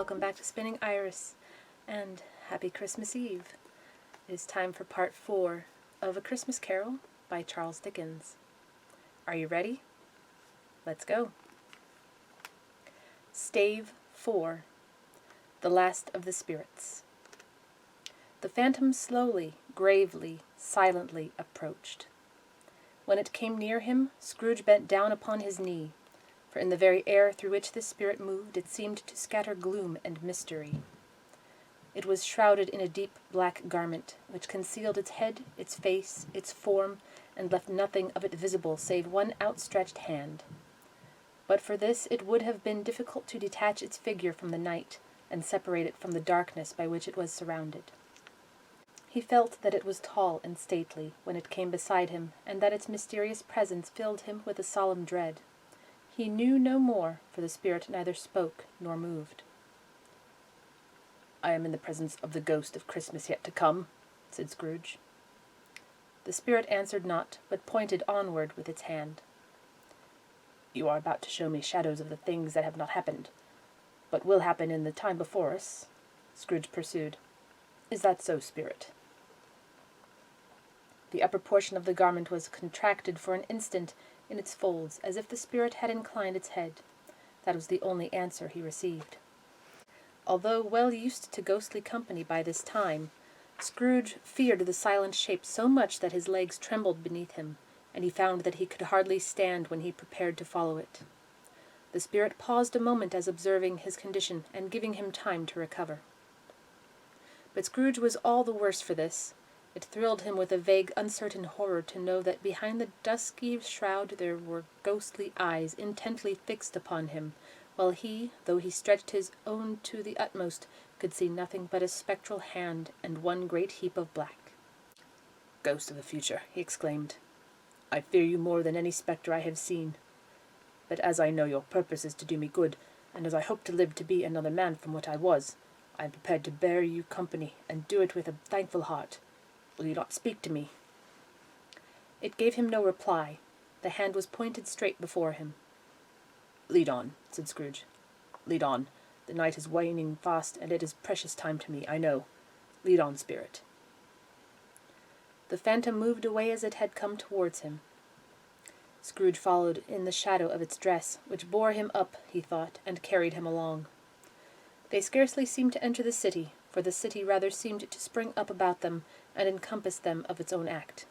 Welcome back to Spinning Iris, and happy Christmas Eve. It is time for part 4 of A Christmas Carol by Chares Dickens. Are you ready? Let's go. Stave 4. The Last of the Spirits. The phantom slowly, gravely, silently approached. When it came near him, Scrooge bent down upon his knee, for in the very air through which this spirit moved it seemed to scatter gloom and mystery. It was shrouded in a deep black garment, which concealed its head, its face, its form, and left nothing of it visible save one outstretched hand. But for this it would have been difficult to detach its figure from the night, and separate it from the darkness by which it was surrounded. He felt that it was tall and stately when it came beside him, and that its mysterious presence filled him with a solemn dread. He knew no more, for the spirit neither spoke nor moved. "I am in the presence of the ghost of Christmas yet to come," said Scrooge. The spirit answered not, but pointed onward with its hand. "You are about to show me shadows of the things that have not happened, but will happen in the time before us," Scrooge pursued. "Is that so, spirit?" The upper portion of the garment was contracted for an instant in its folds, as if the spirit had inclined its head. That was the only answer he received. Although well used to ghostly company by this time, Scrooge feared the silent shape so much that his legs trembled beneath him, and he found that he could hardly stand when he prepared to follow it. The spirit paused a moment as observing his condition, and giving him time to recover. But Scrooge was all the worse for this. It thrilled him with a vague, uncertain horror to know that behind the dusky shroud there were ghostly eyes intently fixed upon him, while he, though he stretched his own to the utmost, could see nothing but a spectral hand and one great heap of black. "Ghost of the future," he exclaimed, "I fear you more than any spectre I have seen. But as I know your purpose is to do me good, and as I hope to live to be another man from what I was, I am prepared to bear you company, and do it with a thankful heart. Will you not speak to me?" It gave him no reply. The hand was pointed straight before him. "Lead on," said Scrooge. "Lead on. The night is waning fast, and it is precious time to me, I know. Lead on, spirit." The phantom moved away as it had come towards him. Scrooge followed in the shadow of its dress, which bore him up, he thought, and carried him along. They scarcely seemed to enter the city, for the city rather seemed to spring up about them and encompass them of its own act.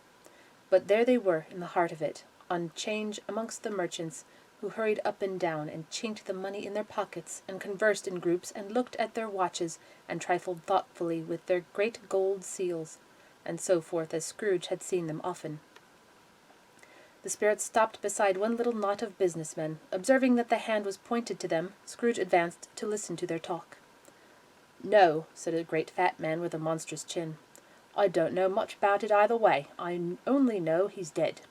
But there they were in the heart of it, on 'change amongst the merchants, who hurried up and down, and chinked the money in their pockets, and conversed in groups, and looked at their watches, and trifled thoughtfully with their great gold seals, and so forth, as Scrooge had seen them often. The spirit stopped beside one little knot of businessmen. Observing that the hand was pointed to them, Scrooge advanced to listen to their talk. "No," said a great fat man with a monstrous chin. "I don't know much about it either way. I only know he's dead."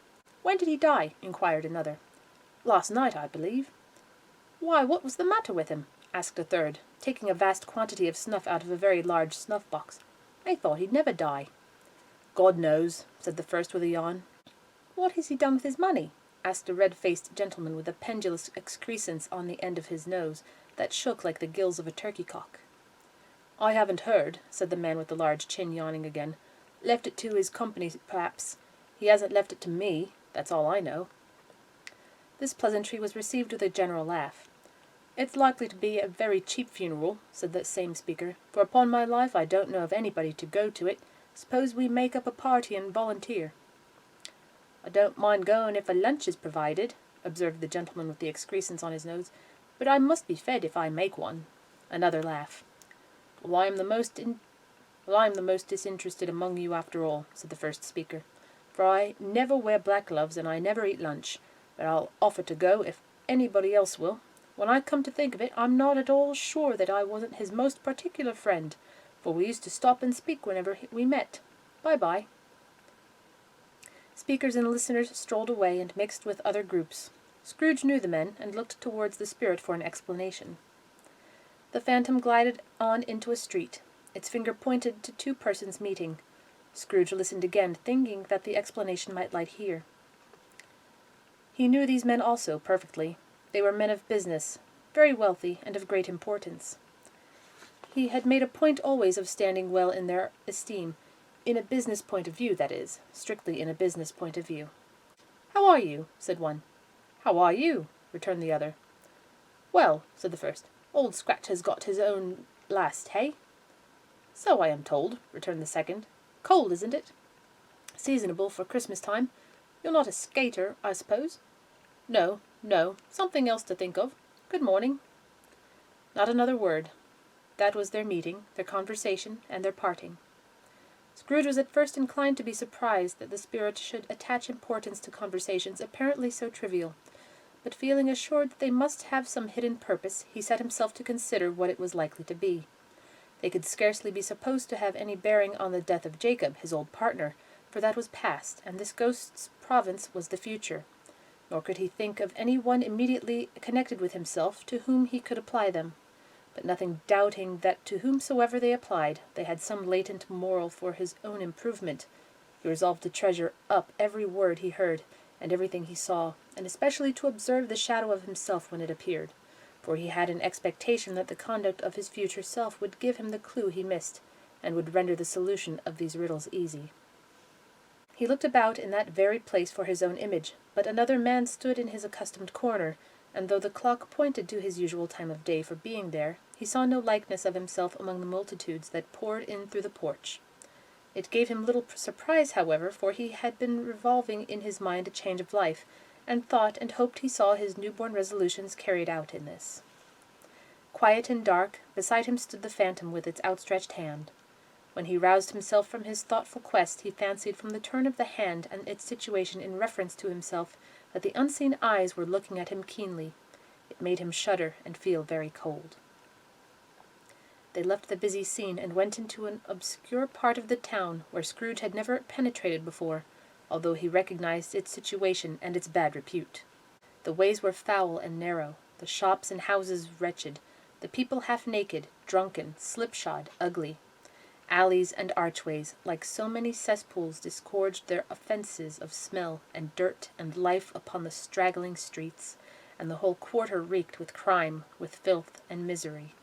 "When did he die?" inquired another. "Last night, I believe." "Why, what was the matter with him?" asked a third, taking a vast quantity of snuff out of a very large snuff-box. "I thought he'd never die." "God knows," said the first with a yawn. "What has he done with his money?" asked a red-faced gentleman with a pendulous excrescence on the end of his nose that shook like the gills of a turkey-cock. "I haven't heard," said the man with the large chin, yawning again. "Left it to his company, perhaps. He hasn't left it to me, that's all I know." This pleasantry was received with a general laugh. "It's likely to be a very cheap funeral," said the same speaker, "for upon my life I don't know of anybody to go to it. Suppose we make up a party and volunteer?" "I don't mind going if a lunch is provided," observed the gentleman with the excrescence on his nose, "but I must be fed if I make one." Another laugh. Well, I am the most disinterested among you after all," said the first speaker, "for I never wear black gloves and I never eat lunch, but I'll offer to go if anybody else will. When I come to think of it, I'm not at all sure that I wasn't his most particular friend, for we used to stop and speak whenever we met. Bye-bye." Speakers and listeners strolled away and mixed with other groups. Scrooge knew the men, and looked towards the spirit for an explanation. The phantom glided on into a street. Its finger pointed to two persons meeting. Scrooge listened again, thinking that the explanation might lie here. He knew these men also perfectly. They were men of business, very wealthy and of great importance. He had made a point always of standing well in their esteem, in a business point of view, that is, strictly in a business point of view. "How are you?" said one. "How are you?" returned the other. "Well," said the first, "Old Scratch has got his own last, hey?" "So I am told," returned the second. "Cold, isn't it?" "Seasonable for Christmas time. You're not a skater, I suppose?" "No, no. Something else to think of. Good morning." Not another word. That was their meeting, their conversation, and their parting. Scrooge was at first inclined to be surprised that the spirit should attach importance to conversations apparently so trivial, but feeling assured that they must have some hidden purpose, he set himself to consider what it was likely to be. They could scarcely be supposed to have any bearing on the death of Jacob, his old partner, for that was past, and this ghost's province was the future. Nor could he think of any one immediately connected with himself to whom he could apply them. But nothing doubting that to whomsoever they applied, they had some latent moral for his own improvement, he resolved to treasure up every word he heard, and everything he saw, and especially to observe the shadow of himself when it appeared, for he had an expectation that the conduct of his future self would give him the clue he missed, and would render the solution of these riddles easy. He looked about in that very place for his own image, but another man stood in his accustomed corner, and though the clock pointed to his usual time of day for being there, he saw no likeness of himself among the multitudes that poured in through the porch. It gave him little surprise, however, for he had been revolving in his mind a change of life, and thought and hoped he saw his newborn resolutions carried out in this. Quiet and dark, beside him stood the phantom with its outstretched hand. When he roused himself from his thoughtful quest, he fancied from the turn of the hand and its situation in reference to himself that the unseen eyes were looking at him keenly. It made him shudder and feel very cold. They left the busy scene and went into an obscure part of the town where Scrooge had never penetrated before, although he recognized its situation and its bad repute. The ways were foul and narrow, the shops and houses wretched, the people half naked, drunken, slipshod, ugly. Alleys and archways, like so many cesspools, disgorged their offences of smell and dirt and life upon the straggling streets, and the whole quarter reeked with crime, with filth and misery.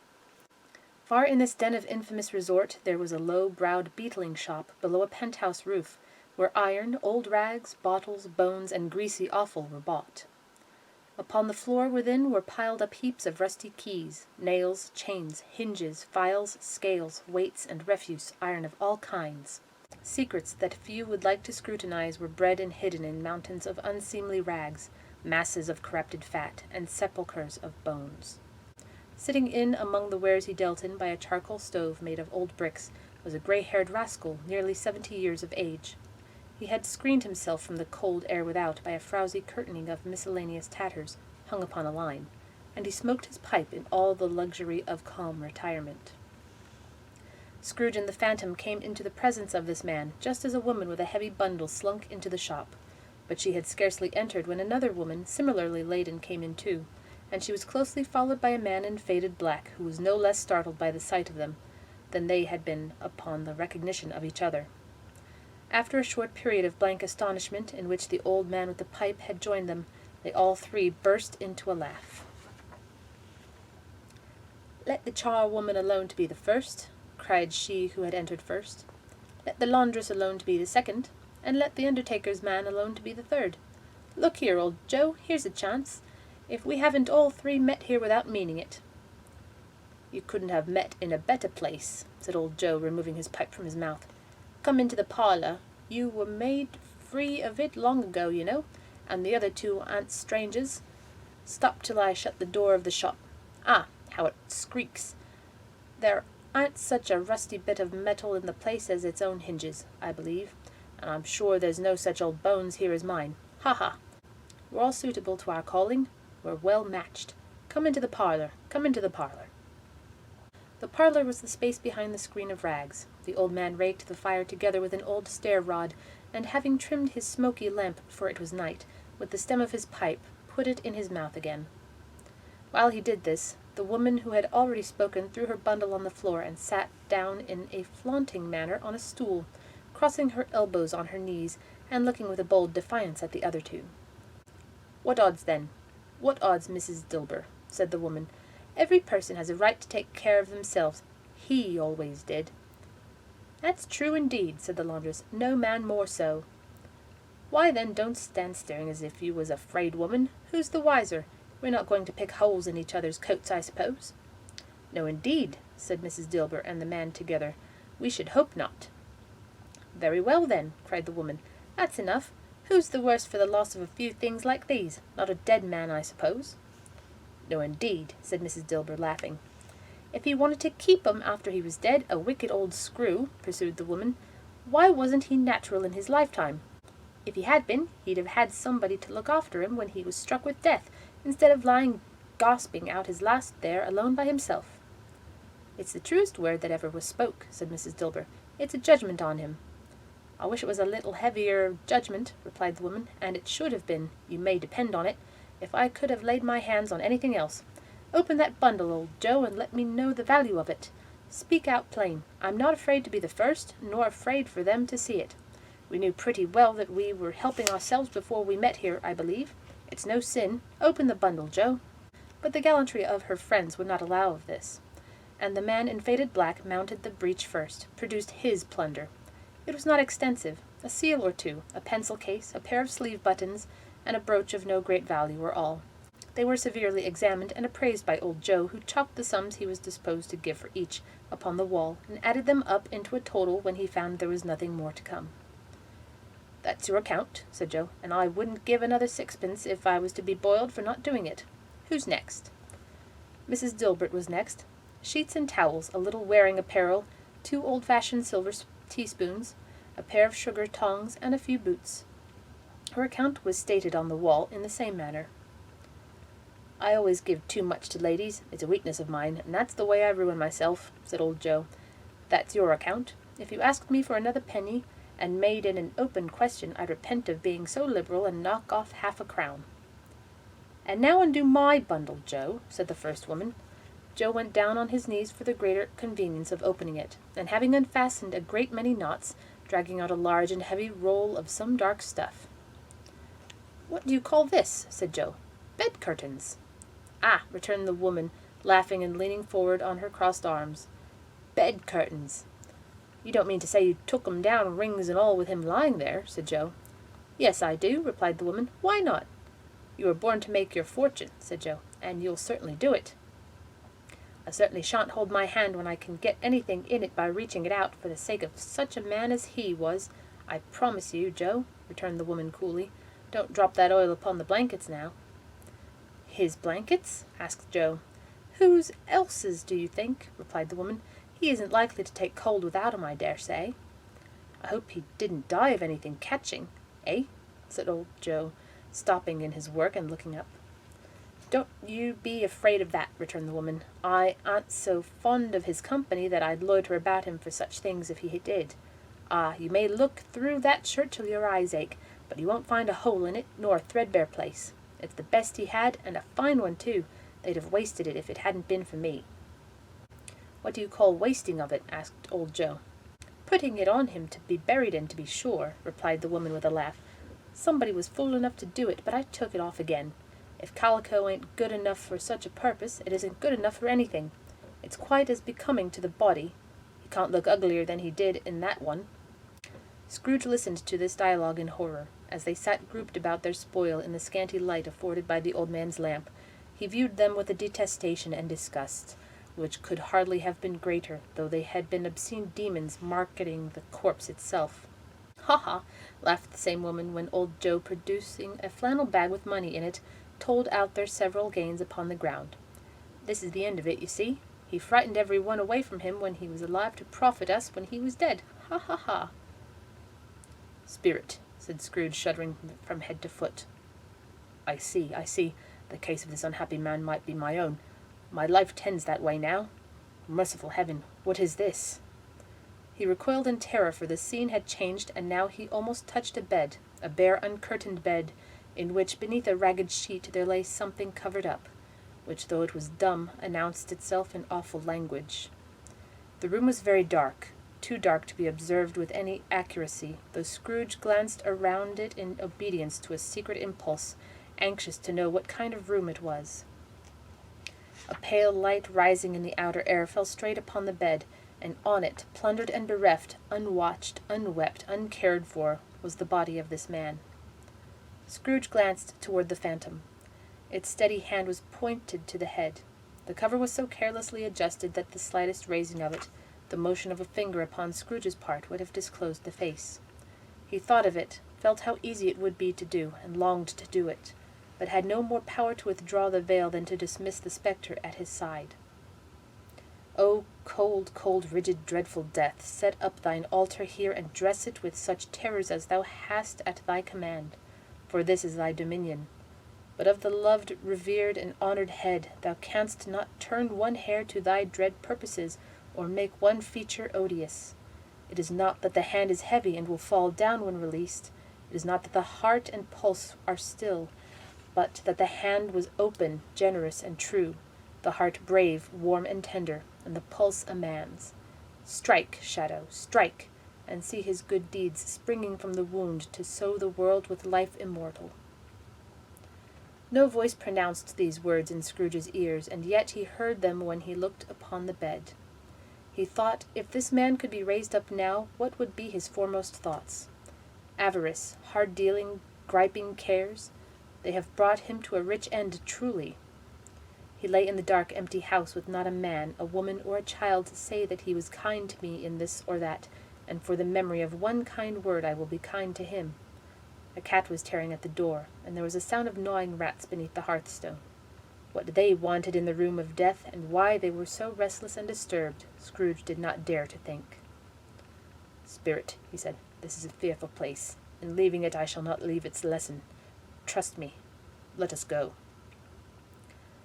Far in this den of infamous resort there was a low-browed beetling shop below a penthouse roof, where iron, old rags, bottles, bones, and greasy offal were bought. Upon the floor within were piled up heaps of rusty keys, nails, chains, hinges, files, scales, weights, and refuse iron of all kinds. Secrets that few would like to scrutinize were bred and hidden in mountains of unseemly rags, masses of corrupted fat, and sepulchres of bones. Sitting in among the wares he dealt in by a charcoal stove made of old bricks was a grey-haired rascal nearly 70 years of age. He had screened himself from the cold air without by a frowsy curtaining of miscellaneous tatters hung upon a line, and he smoked his pipe in all the luxury of calm retirement. Scrooge and the Phantom came into the presence of this man, just as a woman with a heavy bundle slunk into the shop, but she had scarcely entered when another woman, similarly laden, came in too, and she was closely followed by a man in faded black, who was no less startled by the sight of them than they had been upon the recognition of each other. After a short period of blank astonishment, in which the old man with the pipe had joined them, they all three burst into a laugh. "Let the charwoman alone to be the first," cried she who had entered first. "Let the laundress alone to be the second, and let the undertaker's man alone to be the third. Look here, old Joe, here's a chance, if we haven't all three met here without meaning it." "You couldn't have met in a better place," said old Joe, removing his pipe from his mouth. "Come into the parlour. You were made free of it long ago, you know, and the other two aren't strangers. Stop till I shut the door of the shop. Ah, how it squeaks! There aren't such a rusty bit of metal in the place as its own hinges, I believe, and I'm sure there's no such old bones here as mine. Ha ha! We're all suitable to our calling. We're well matched. Come into the parlour. Come into the parlour." The parlour was the space behind the screen of rags. The old man raked the fire together with an old stair-rod, and having trimmed his smoky lamp, for it was night, with the stem of his pipe, put it in his mouth again. While he did this, the woman who had already spoken threw her bundle on the floor and sat down in a flaunting manner on a stool, crossing her elbows on her knees, and looking with a bold defiance at the other two. "What odds, then? What odds, Mrs. Dilber?" said the woman. "Every person has a right to take care of themselves. He always did." "That's true indeed," said the laundress. "No man more so." "Why then don't stand staring as if you was afraid, woman. Who's the wiser? We're not going to pick holes in each other's coats, I suppose." "No, indeed," said Mrs. Dilber and the man together. "We should hope not." "Very well, then," cried the woman. "That's enough. Who's the worse for the loss of a few things like these? Not a dead man, I suppose." "No, indeed," said Mrs. Dilber, laughing. "If he wanted to keep 'em after he was dead, a wicked old screw," pursued the woman, "why wasn't he natural in his lifetime? If he had been, he'd have had somebody to look after him when he was struck with death, instead of lying gasping out his last there alone by himself." "It's the truest word that ever was spoke," said Mrs. Dilber. "It's a judgment on him." "I wish it was a little heavier judgment," replied the woman, "and it should have been, you may depend on it, if I could have laid my hands on anything else. Open that bundle, old Joe, and let me know the value of it. Speak out plain. I'm not afraid to be the first, nor afraid for them to see it. We knew pretty well that we were helping ourselves before we met here, I believe. It's no sin. Open the bundle, Joe." But the gallantry of her friends would not allow of this, and the man in faded black mounted the breach first, produced his plunder. It was not extensive. A seal or two, a pencil case, a pair of sleeve buttons, and a brooch of no great value were all. They were severely examined and appraised by old Joe, who chalked the sums he was disposed to give for each upon the wall, and added them up into a total when he found there was nothing more to come. "That's your account," said Joe, "and I wouldn't give another sixpence if I was to be boiled for not doing it. Who's next?" Mrs. Dilbert was next. Sheets and towels, a little wearing apparel, 2 old-fashioned silver teaspoons, a pair of sugar tongs, and a few boots. Her account was stated on the wall in the same manner. "I always give too much to ladies. It's a weakness of mine, and that's the way I ruin myself," said old Joe. "That's your account. If you asked me for another penny, and made it an open question, I'd repent of being so liberal and knock off half a crown." "And now undo my bundle, Joe," said the first woman. Joe went down on his knees for the greater convenience of opening it, and having unfastened a great many knots, dragging out a large and heavy roll of some dark stuff. "What do you call this?" said Joe. "Bed curtains." "Ah," returned the woman, laughing and leaning forward on her crossed arms. "Bed curtains. You don't mean to say you took 'em down, rings and all, with him lying there?" said Joe. "Yes, I do," replied the woman. "Why not?" "You were born to make your fortune," said Joe, "and you'll certainly do it." "I certainly shan't hold my hand when I can get anything in it by reaching it out, for the sake of such a man as he was, I promise you, Joe," returned the woman coolly. "Don't drop that oil upon the blankets now." "His blankets?" asked Joe. "Whose else's, do you think?" replied the woman. "He isn't likely to take cold without 'em, I dare say." "I hope he didn't die of anything catching, eh?" said old Joe, stopping in his work and looking up. "Don't you be afraid of that," returned the woman. "I aren't so fond of his company that I'd loiter about him for such things if he did. Ah, you may look through that shirt till your eyes ache, but you won't find a hole in it, nor a threadbare place. It's the best he had, and a fine one too. They'd have wasted it if it hadn't been for me." "What do you call wasting of it?" asked old Joe. "Putting it on him to be buried in, to be sure," replied the woman with a laugh. "Somebody was fool enough to do it, but I took it off again. If calico ain't good enough for such a purpose, it isn't good enough for anything. It's quite as becoming to the body. He can't look uglier than he did in that one." Scrooge listened to this dialogue in horror, as they sat grouped about their spoil in the scanty light afforded by the old man's lamp. He viewed them with a detestation and disgust, which could hardly have been greater, though they had been obscene demons marketing the corpse itself. "Ha ha!" laughed the same woman, when old Joe, producing a flannel bag with money in it, told out their several gains upon the ground. "This is the end of it, you see. He frightened every one away from him when he was alive to profit us when he was dead. Ha ha ha!" "Spirit," said Scrooge, shuddering from head to foot. I see. The case of this unhappy man might be my own. My life tends that way now. Merciful heaven, what is this?" He recoiled in terror, for the scene had changed, and now he almost touched a bed, a bare uncurtained bed, in which, beneath a ragged sheet, there lay something covered up, which, though it was dumb, announced itself in awful language. The room was very dark, too dark to be observed with any accuracy, though Scrooge glanced around it in obedience to a secret impulse, anxious to know what kind of room it was. A pale light rising in the outer air fell straight upon the bed, and on it, plundered and bereft, unwatched, unwept, uncared for, was the body of this man. Scrooge glanced toward the phantom. Its steady hand was pointed to the head. The cover was so carelessly adjusted that the slightest raising of it, the motion of a finger upon Scrooge's part, would have disclosed the face. He thought of it, felt how easy it would be to do, and longed to do it, but had no more power to withdraw the veil than to dismiss the spectre at his side. O cold, cold, rigid, dreadful death, set up thine altar here, and dress it with such terrors as thou hast at thy command, for this is thy dominion. But of the loved, revered, and honoured head thou canst not turn one hair to thy dread purposes, or make one feature odious. It is not that the hand is heavy and will fall down when released. It is not that the heart and pulse are still, but that the hand was open, generous, and true, the heart brave, warm, and tender, and the pulse a man's. Strike, shadow, strike, and see his good deeds springing from the wound to sow the world with life immortal. No voice pronounced these words in Scrooge's ears, and yet he heard them when he looked upon the bed. He thought, if this man could be raised up now, what would be his foremost thoughts? Avarice, hard-dealing, griping cares? They have brought him to a rich end, truly. He lay in the dark, empty house with not a man, a woman, or a child to say that he was kind to me in this or that, and for the memory of one kind word I will be kind to him. A cat was tearing at the door, and there was a sound of gnawing rats beneath the hearthstone. What they wanted in the room of death, and why they were so restless and disturbed, Scrooge did not dare to think. "Spirit," he said, "this is a fearful place. In leaving it I shall not leave its lesson. Trust me. Let us go."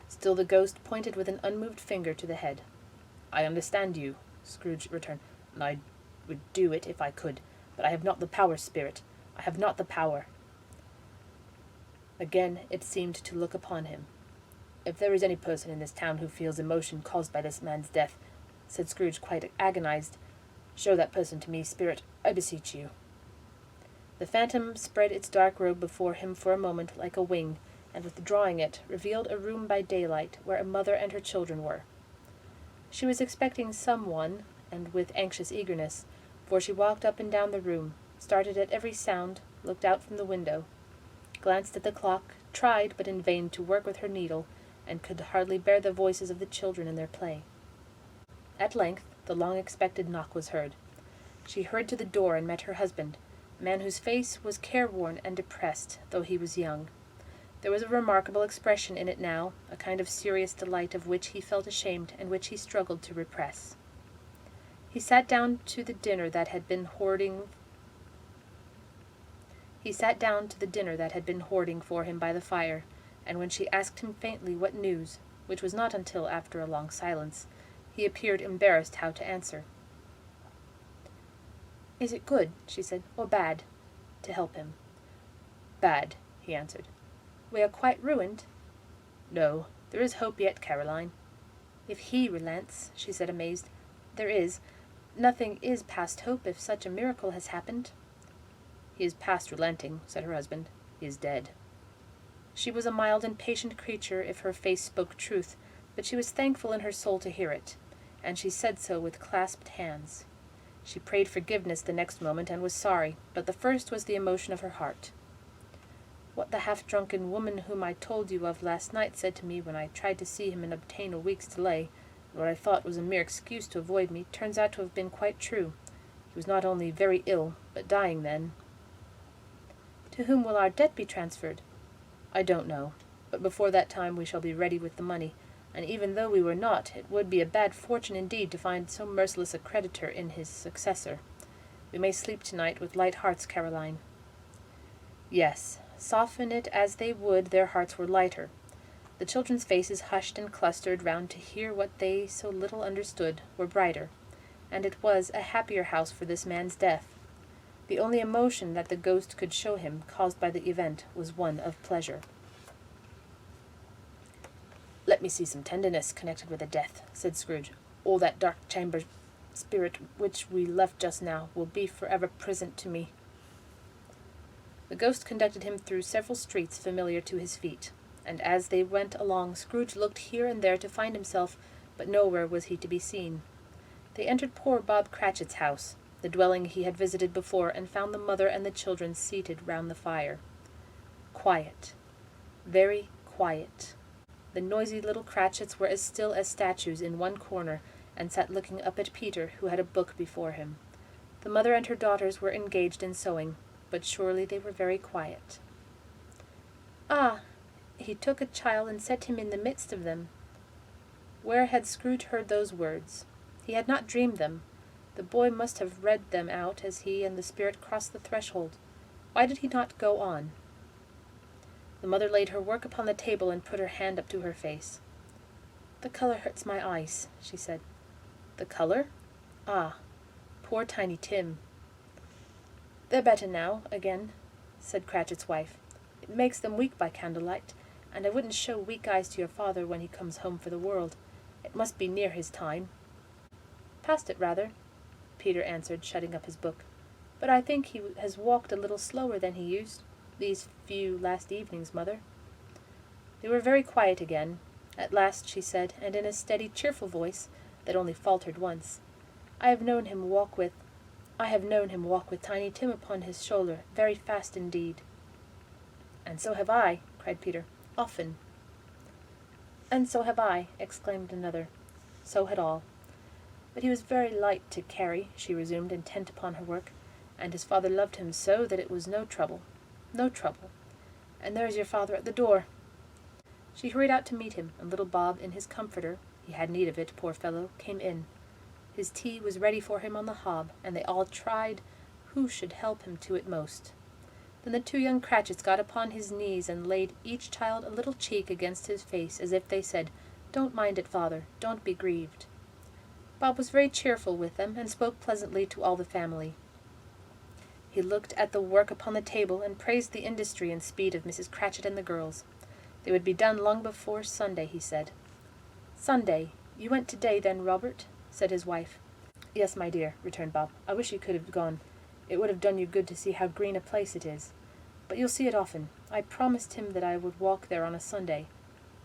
Still the ghost pointed with an unmoved finger to the head. "I understand you," Scrooge returned, "and I would do it if I could, but I have not the power, Spirit. I have not the power." Again it seemed to look upon him. "If there is any person in this town who feels emotion caused by this man's death," said Scrooge, quite agonized, "show that person to me, Spirit, I beseech you." The phantom spread its dark robe before him for a moment like a wing, and withdrawing it, revealed a room by daylight, where a mother and her children were. She was expecting some one, and with anxious eagerness, for she walked up and down the room, started at every sound, looked out from the window, glanced at the clock, tried, but in vain, to work with her needle, and could hardly bear the voices of the children in their play. At length the long-expected knock was heard. She hurried to the door and met her husband, a man whose face was careworn and depressed, though he was young. There was a remarkable expression in it now, a kind of serious delight of which he felt ashamed and which he struggled to repress. He sat down to the dinner that had been hoarding for him by the fire, and when she asked him faintly what news, which was not until after a long silence, he appeared embarrassed how to answer. "Is it good," she said, "or bad?" to help him. "Bad," he answered. "We are quite ruined?" "No, there is hope yet, Caroline." "If he relents," she said, amazed. "There is. Nothing is past hope if such a miracle has happened." "He is past relenting," said her husband. "He is dead." She was a mild and patient creature if her face spoke truth, but she was thankful in her soul to hear it, and she said so with clasped hands. She prayed forgiveness the next moment and was sorry, but the first was the emotion of her heart. "What the half-drunken woman whom I told you of last night said to me when I tried to see him and obtain a week's delay, and what I thought was a mere excuse to avoid me, turns out to have been quite true. He was not only very ill, but dying then." "To whom will our debt be transferred?" "I don't know, but before that time we shall be ready with the money, and even though we were not, it would be a bad fortune indeed to find so merciless a creditor in his successor. We may sleep tonight with light hearts, Caroline." Yes, soften it as they would, their hearts were lighter. The children's faces, hushed and clustered round to hear what they so little understood, were brighter, and it was a happier house for this man's death. The only emotion that the ghost could show him, caused by the event, was one of pleasure. "Let me see some tenderness connected with a death," said Scrooge. "All that dark chamber spirit which we left just now will be forever present to me." The ghost conducted him through several streets familiar to his feet. and as they went along Scrooge looked here and there to find himself, but nowhere was he to be seen. They entered poor Bob Cratchit's house, the dwelling he had visited before, and found the mother and the children seated round the fire. Quiet. Very quiet. The noisy little Cratchits were as still as statues in one corner, and sat looking up at Peter, who had a book before him. The mother and her daughters were engaged in sewing, but surely they were very quiet. "Ah, he took a child and set him in the midst of them." Where had Scrooge heard those words? He had not dreamed them. The boy must have read them out as he and the spirit crossed the threshold. Why did he not go on? The mother laid her work upon the table and put her hand up to her face. "The colour hurts my eyes," she said. "The colour? Ah, poor Tiny Tim." "They're better now, again," said Cratchit's wife. "It makes them weak by candlelight, and I wouldn't show weak eyes to your father when he comes home for the world. It must be near his time." "Past it, rather," Peter answered, shutting up his book. "But I think he has walked a little slower than he used these few last evenings, mother." They were very quiet again. At last she said, and in a steady, cheerful voice, that only faltered once, I have known him walk with Tiny Tim upon his shoulder, very fast indeed." "And so have I," cried Peter. "Often." "And so have I," exclaimed another. So had all. "But he was very light to carry," she resumed, intent upon her work, "and his father loved him so that it was no trouble. No trouble. And there is your father at the door." She hurried out to meet him, and little Bob, in his comforter, he had need of it, poor fellow, came in. His tea was ready for him on the hob, and they all tried who should help him to it most. Then the two young Cratchits got upon his knees and laid each child a little cheek against his face, as if they said, "Don't mind it, father, don't be grieved." Bob was very cheerful with them, and spoke pleasantly to all the family. He looked at the work upon the table, and praised the industry and speed of Mrs. Cratchit and the girls. They would be done long before Sunday, he said. "Sunday. You went to-day, then, Robert?" said his wife. "Yes, my dear," returned Bob. "I wish you could have gone. It would have done you good to see how green a place it is. But you'll see it often. I promised him that I would walk there on a Sunday."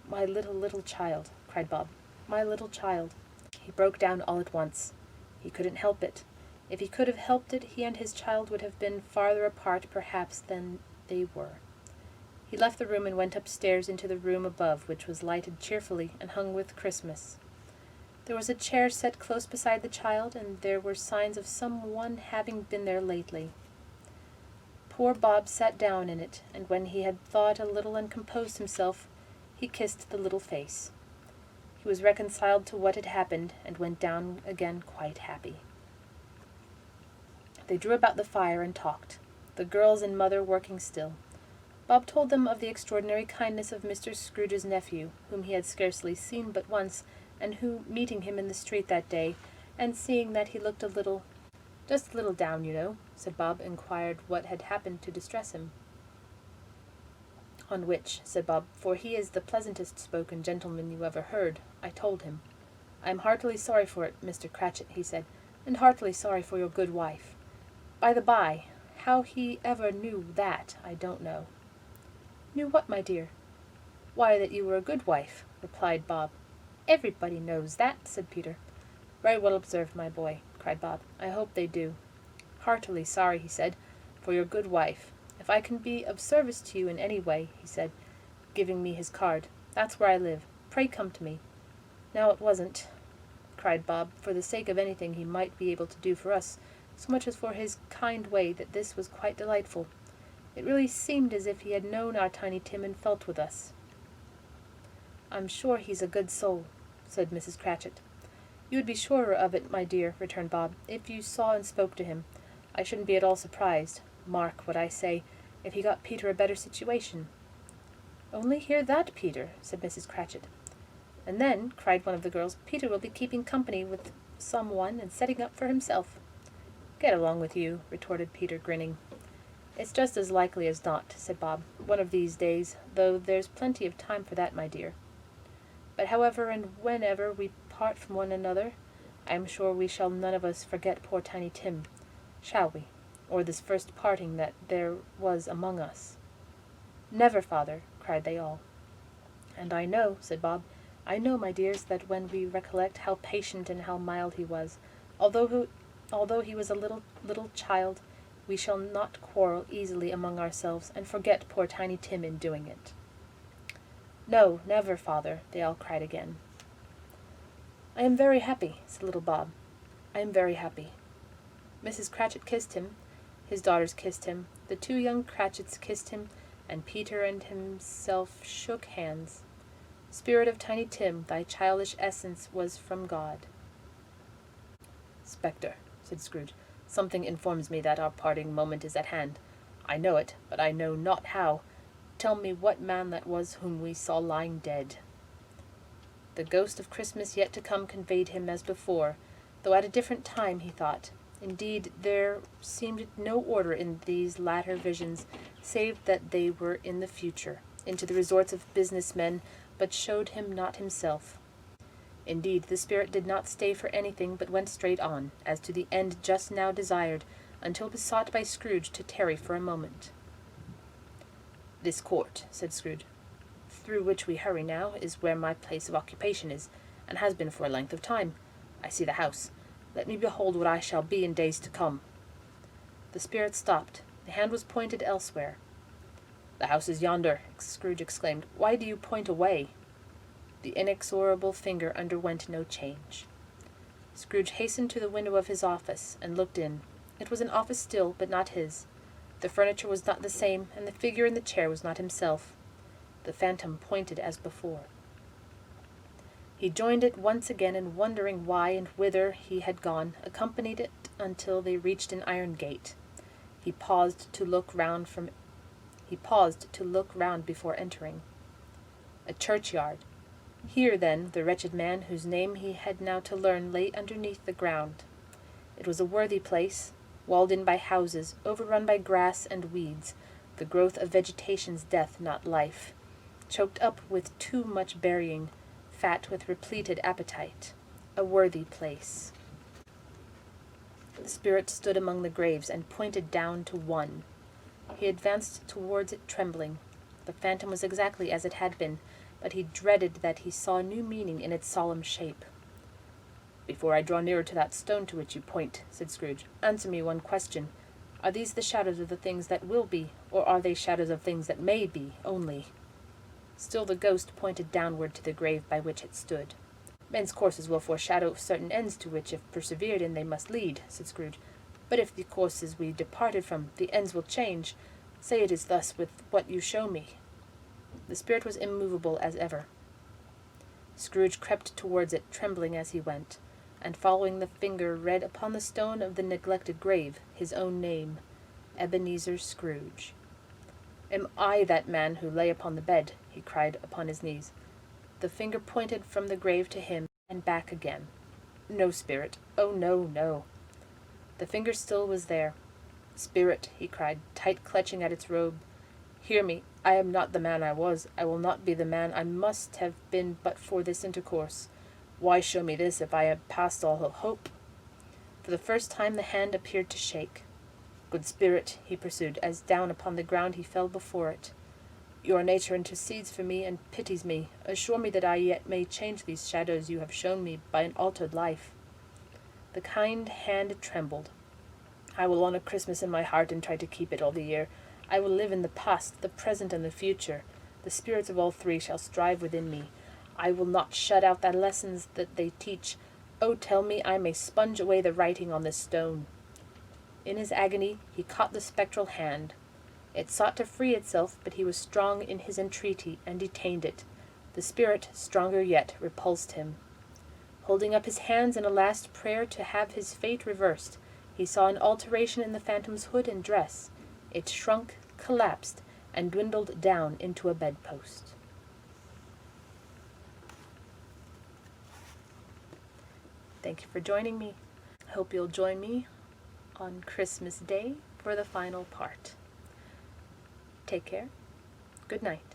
"My little child," cried Bob. "My little child." He broke down all at once. He couldn't help it. If he could have helped it, he and his child would have been farther apart, perhaps, than they were. He left the room and went upstairs into the room above, which was lighted cheerfully and hung with Christmas. There was a chair set close beside the child, and there were signs of some one having been there lately. Poor Bob sat down in it, and when he had thought a little and composed himself, he kissed the little face. He was reconciled to what had happened, and went down again quite happy. They drew about the fire and talked, the girls and mother working still. Bob told them of the extraordinary kindness of Mr. Scrooge's nephew, whom he had scarcely seen but once, and who, meeting him in the street that day, and seeing that he looked just a little down, you know, said Bob, inquired what had happened to distress him. "On which," said Bob, "for he is the pleasantest spoken gentleman you ever heard, I told him. I am heartily sorry for it, Mr. Cratchit," he said, "and heartily sorry for your good wife. By the by, how he ever knew that, I don't know." "Knew what, my dear?" "Why, that you were a good wife," replied Bob. "Everybody knows that," said Peter. "Very well observed, my boy," cried Bob. "I hope they do. Heartily sorry," he said, "for your good wife. If I can be of service to you in any way," he said, giving me his card, "that's where I live. Pray come to me." "Now it wasn't," cried Bob, "for the sake of anything he might be able to do for us, so much as for his kind way, that this was quite delightful. It really seemed as if he had known our Tiny Tim and felt with us." "I'm sure he's a good soul," said Mrs. Cratchit. "You would be surer of it, my dear," returned Bob, "if you saw and spoke to him. I shouldn't be at all surprised, mark what I say, if he got Peter a better situation." "Only hear that, Peter," said Mrs. Cratchit. "And then," cried one of the girls, "Peter will be keeping company with some one and setting up for himself." "Get along with you," retorted Peter, grinning. "It's just as likely as not," said Bob, "one of these days, though there's plenty of time for that, my dear. But however and whenever we part from one another, I am sure we shall none of us forget poor Tiny Tim, shall we, or this first parting that there was among us?" "Never, father," cried they all. "And I know," said Bob, "I know, my dears, that when we recollect how patient and how mild he was, although he was a little child, we shall not quarrel easily among ourselves, and forget poor Tiny Tim in doing it." "No, never, father," they all cried again. "I am very happy," said little Bob. "I am very happy." Mrs. Cratchit kissed him, his daughters kissed him, the 2 young Cratchits kissed him, and Peter and himself shook hands. "Spirit of Tiny Tim, thy childish essence was from God." "Spectre," said Scrooge, "something informs me that our parting moment is at hand. I know it, but I know not how. Tell me what man that was whom we saw lying dead." The ghost of Christmas yet to come conveyed him as before, though at a different time, he thought. Indeed, there seemed no order in these latter visions, save that they were in the future, into the resorts of business men, but showed him not himself. Indeed, the spirit did not stay for anything, but went straight on, as to the end just now desired, until besought by Scrooge to tarry for a moment. "This court," said Scrooge, "through which we hurry now, is where my place of occupation is, and has been for a length of time. I see the house. Let me behold what I shall be in days to come." The spirit stopped. The hand was pointed elsewhere. "The house is yonder," Scrooge exclaimed. "Why do you point away?" The inexorable finger underwent no change. Scrooge hastened to the window of his office, and looked in. It was an office still, but not his. The furniture was not the same, and the figure in the chair was not himself. The phantom pointed as before. He joined it once again, and wondering why and whither he had gone, accompanied it until they reached an iron gate. He paused to look round before entering. A churchyard. Here, then, the wretched man, whose name he had now to learn, lay underneath the ground. It was a worthy place, walled in by houses, overrun by grass and weeds, the growth of vegetation's death, not life, choked up with too much burying, fat with repleted appetite. A worthy place. The spirit stood among the graves and pointed down to one. He advanced towards it trembling. The phantom was exactly as it had been, but he dreaded that he saw new meaning in its solemn shape. "Before I draw nearer to that stone to which you point," said Scrooge, "answer me one question. Are these the shadows of the things that will be, or are they shadows of things that may be, only?" Still the ghost pointed downward to the grave by which it stood. "Men's courses will foreshadow certain ends to which, if persevered in, they must lead," said Scrooge. "But if the courses we departed from, the ends will change. Say it is thus with what you show me." The spirit was immovable as ever. Scrooge crept towards it, trembling as he went, and following the finger read upon the stone of the neglected grave his own name, Ebenezer Scrooge. "Am I that man who lay upon the bed?" he cried upon his knees. The finger pointed from the grave to him, and back again. "No, spirit. Oh, no, no." The finger still was there. "Spirit," he cried, tight clutching at its robe, "hear me. I am not the man I was. I will not be the man I must have been but for this intercourse. Why show me this if I have past all hope?" For the first time the hand appeared to shake. "Good spirit," he pursued, as down upon the ground he fell before it, "your nature intercedes for me and pities me. Assure me that I yet may change these shadows you have shown me by an altered life." The kind hand trembled. "I will honor Christmas in my heart and try to keep it all the year. I will live in the past, the present, and the future. The spirits of all three shall strive within me. I will not shut out the lessons that they teach. Oh, tell me I may sponge away the writing on this stone." In his agony he caught the spectral hand. It sought to free itself, but he was strong in his entreaty, and detained it. The spirit, stronger yet, repulsed him. Holding up his hands in a last prayer to have his fate reversed, he saw an alteration in the phantom's hood and dress. It shrunk, collapsed, and dwindled down into a bedpost. Thank you for joining me. I hope you'll join me on Christmas Day for the final part. Take care. Good night.